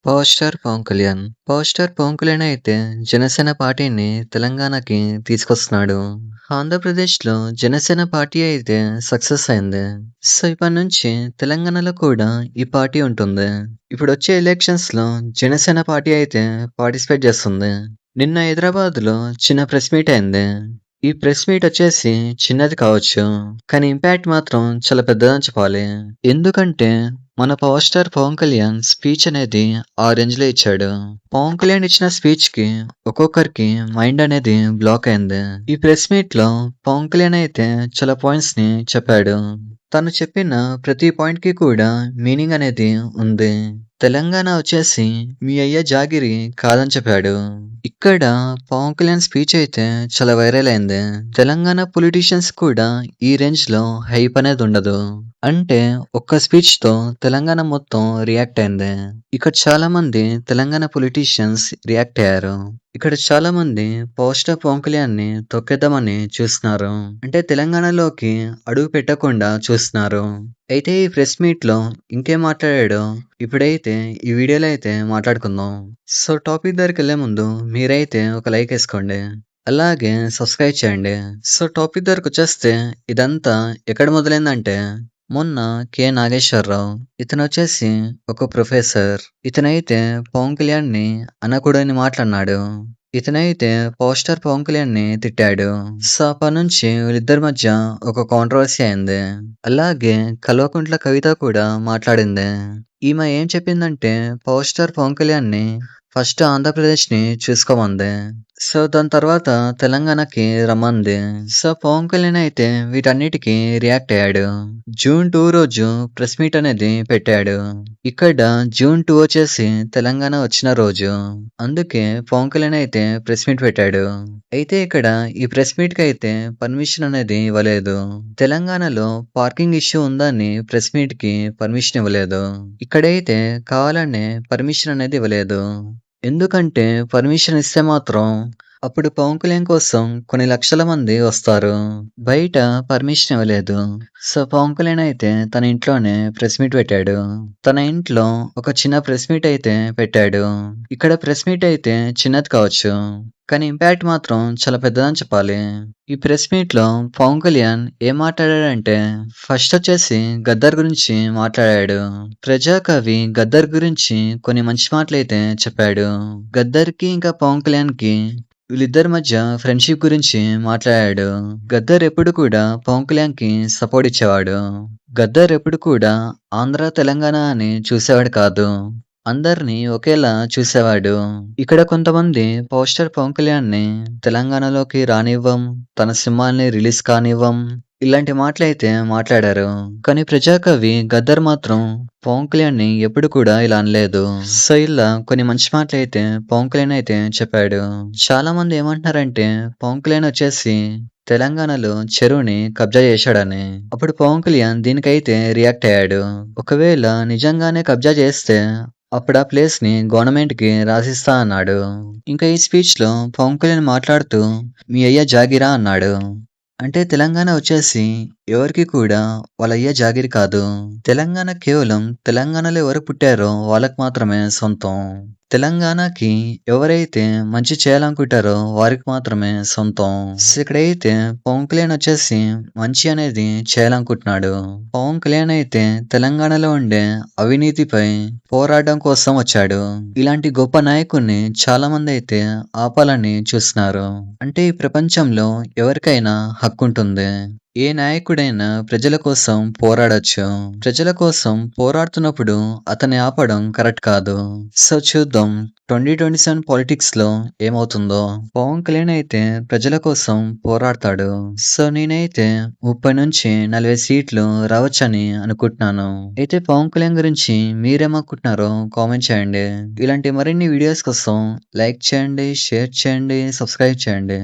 Power star Pawan Kalyan. Power star Pawan Kalyan అయితే జనసేన పార్టీని తెలంగాణకి తీసుకొస్తున్నాడు. ఆంధ్రప్రదేశ్‌లో జనసేన పార్టీ అయితే సక్సెస్ అయింది. సో, ఇప్పటి నుంచి తెలంగాణలో కూడా ఈ పార్టీ ఉంటుంది. ఇప్పుడొచ్చే ఎలక్షన్స్‌లో జనసేన పార్టీ అయితే పార్టిసిపేట్ చేస్తుంది. నిన్న హైదరాబాద్‌లో చిన్న ప్రెస్ మీట్ అయింది. ఈ ప్రెస్ మీట్ వచ్చేసి చిన్నది కావచ్చు. కానీ ఇంపాక్ట్ మాత్రం చాలా పెద్దదని చెప్పాలి. ఎందుకంటే మన power star Pawan Kalyan speech అనేది ఆ రేంజ్‌లో ఇచ్చాడు. పవన్ కళ్యాణ్ ఇచ్చిన స్పీచ్‌కి ఒక్కొక్కరికి మైండ్ అనేది బ్లాక్ అయింది. ఈ ప్రెస్ మీట్‌లో పవన్ కళ్యాణ్ అయితే చాలా పాయింట్స్‌ని చెప్పాడు. తను చెప్పిన ప్రతి పాయింట్‌కి కూడా మీనింగ్ అనేది ఉంది. తెలంగాణ వచ్చేసి మీ అయ్య జాగిరి కాదని చెప్పాడు. ఇక్కడ పవన్ కళ్యాణ్ స్పీచ్ అయితే చాలా వైరల్ అయింది. తెలంగాణ పొలిటీషియన్స్ కూడా ఈ రేంజ్ లో హైప్ అనేది ఉండదు. అంటే ఒక్క స్పీచ్ తో తెలంగాణ మొత్తం రియాక్ట్ అయింది. ఇక్కడ చాలా మంది తెలంగాణ పొలిటీషియన్స్ రియాక్ట్ అయ్యారు. ఇక్కడ చాలా మంది పవర్ స్టార్ పవన్ కళ్యాణ్ ని తొక్కేద్దామని చూస్తున్నారు. అంటే తెలంగాణలోకి అడుగు పెట్టకుండా చూస్తున్నారు. అయితే ఈ ప్రెస్ మీట్ లో ఇంకేం మాట్లాడాడో ఇప్పుడైతే ఈ వీడియోలో అయితే మాట్లాడుకుందాం. సో టాపిక్ దగ్గరికి వెళ్లే ముందు మీరైతే ఒక లైక్ వేసుకోండి. అలాగే సబ్స్క్రైబ్ చేయండి. సో టాపిక్ దగ్గరకు వచ్చేస్తే ఇదంతా ఎక్కడ మొదలైందంటే మొన్న కె నాగేశ్వరరావు ఇతను వచ్చేసి ఒక ప్రొఫెసర్. ఇతనైతే పవన్ కళ్యాణ్ ని అనకూడని మాట్లాడినాడు. ఇతనైతే పవర్ స్టార్ పవన్ కళ్యాణ్ ని తిట్టాడు. సో అప్పటి నుంచి వీళ్ళిద్దరి మధ్య ఒక కాంట్రవర్సీ అయింది. అలాగే కల్వకుంట్ల కవిత కూడా మాట్లాడింది. ఈమె ఏం చెప్పిందంటే పవర్ స్టార్ పవన్ కళ్యాణ్ ని ఫస్ట్ ఆంధ్రప్రదేశ్ ని చూసుకోమంది. సో దాని తర్వాత తెలంగాణకి రమ్మంది. సో పవన్ కళ్యాణ్ అయితే వీటన్నిటికి రియాక్ట్ అయ్యాడు. జూన్ 2 రోజు ప్రెస్ మీట్ అనేది పెట్టాడు. ఇక్కడ జూన్ 2 వచ్చేసి తెలంగాణ వచ్చిన రోజు. అందుకే పవన్ కళ్యాణ్ అయితే ప్రెస్ మీట్ పెట్టాడు. అయితే ఇక్కడ ఈ ప్రెస్ మీట్ కి అయితే పర్మిషన్ అనేది ఇవ్వలేదు. తెలంగాణలో పార్కింగ్ ఇష్యూ ఉందని ప్రెస్ మీట్ కి పర్మిషన్ ఇవ్వలేదు. ఇక్కడైతే కావాలనే పర్మిషన్ అనేది ఇవ్వలేదు. ఎందుకంటే పర్మిషన్ ఇస్తే మాత్రం అప్పుడు పవన్ కళ్యాణ్ కోసం కొన్ని లక్షల మంది వస్తారు. బయట పర్మిషన్ ఇవ్వలేదు. సో పవన్ కళ్యాణ్ అయితే తన ఇంట్లోనే ప్రెస్ మీట్ పెట్టాడు. తన ఇంట్లో ఒక చిన్న ప్రెస్ మీట్ అయితే పెట్టాడు. ఇక్కడ ప్రెస్ మీట్ అయితే చిన్నది కావచ్చు. కానీ ఇంపాక్ట్ మాత్రం చాలా పెద్దదని చెప్పాలి. ఈ ప్రెస్ మీట్ లో పవన్ కళ్యాణ్ ఏం మాట్లాడాడంటే ఫస్ట్ వచ్చేసి గద్దర్ గురించి మాట్లాడాడు. ప్రజాకవి గద్దర్ గురించి కొన్ని మంచి మాటలు అయితే చెప్పాడు. గద్దర్ కి ఇంకా పవన్ కళ్యాణ్ కి వీళ్ళిద్దరి మధ్య ఫ్రెండ్షిప్ గురించి మాట్లాడాడు. గద్దర్ ఎప్పుడు కూడా పవన్ కళ్యాణ్ కి సపోర్ట్ ఇచ్చేవాడు. గద్దర్ ఎప్పుడు కూడా ఆంధ్ర తెలంగాణ అని చూసేవాడు కాదు. అందరినీ ఒకేలా చూసేవాడు. ఇక్కడ కొంతమంది పవర్ స్టార్ పవన్ కళ్యాణ్ ని తెలంగాణలోకి రానివ్వం, తన సినిమాల్ని రిలీజ్ కానివ్వం, ఇలాంటి మాటలైతే మాట్లాడారు. కానీ ప్రజాకవి గద్దర్ మాత్రం పవన్ కళ్యాణ్ ని ఎప్పుడు కూడా ఇలా అనలేదు. సో ఇలా కొన్ని మంచి మాటలైతే పవన్ కళ్యాణ్ అయితే చెప్పాడు. చాలా మంది ఏమంటున్నారంటే పవన్ కళ్యాణ్ వచ్చేసి తెలంగాణలో చెరువుని కబ్జా చేశాడని. అప్పుడు పవన్ కళ్యాణ్ దీనికైతే రియాక్ట్ అయ్యాడు. ఒకవేళ నిజంగానే కబ్జా చేస్తే అప్పుడు ఆ ప్లేస్ ని గవర్నమెంట్ కి రాసిస్తా అన్నాడు. ఇంకా ఈ స్పీచ్ లో పవన్ కళ్యాణ్ మాట్లాడుతూ మీ అయ్య జాగిరా అన్నాడు. అంటే తెలంగాణ వచ్చేసి ఎవరికి కూడా వాళ్ళ అయ్య జాగిరి కాదు. తెలంగాణ కేవలం తెలంగాణలో ఎవరు పుట్టారో వాళ్ళకి మాత్రమే సొంతం. తెలంగాణకి ఎవరైతే మంచి చేయాలనుకుంటారో వారికి మాత్రమే సొంతం. సో ఇక్కడైతే పవన్ కళ్యాణ్ వచ్చేసి మంచి అనేది చేయాలనుకుంటున్నాడు. పవన్ కళ్యాణ్ అయితే తెలంగాణలో ఉండే అవినీతిపై పోరాడడం కోసం వచ్చాడు. ఇలాంటి గొప్ప నాయకుడిని చాలా మంది అయితే ఆపాలని చూస్తున్నారు. అంటే ఈ ప్రపంచంలో ఎవరికైనా హక్కు ఉంటుంది. ఏ నాయకుడైనా ప్రజల కోసం పోరాడొచ్చు. ప్రజల కోసం పోరాడుతున్నప్పుడు అతన్ని ఆపడం కరెక్ట్ కాదు. సో చూద్దాం 2027 పాలిటిక్స్ లో ఏమవుతుందో. పవన్ కళ్యాణ్ అయితే ప్రజల కోసం పోరాడతాడు. సో నేనైతే 30 నుంచి 40 సీట్లు రావచ్చని అనుకుంటున్నాను. అయితే పవన్ కళ్యాణ్ గురించి మీరేమనుకుంటున్నారో కామెంట్ చేయండి. ఇలాంటి మరిన్ని వీడియోస్ కోసం లైక్ చేయండి, షేర్ చేయండి, సబ్స్క్రైబ్ చేయండి.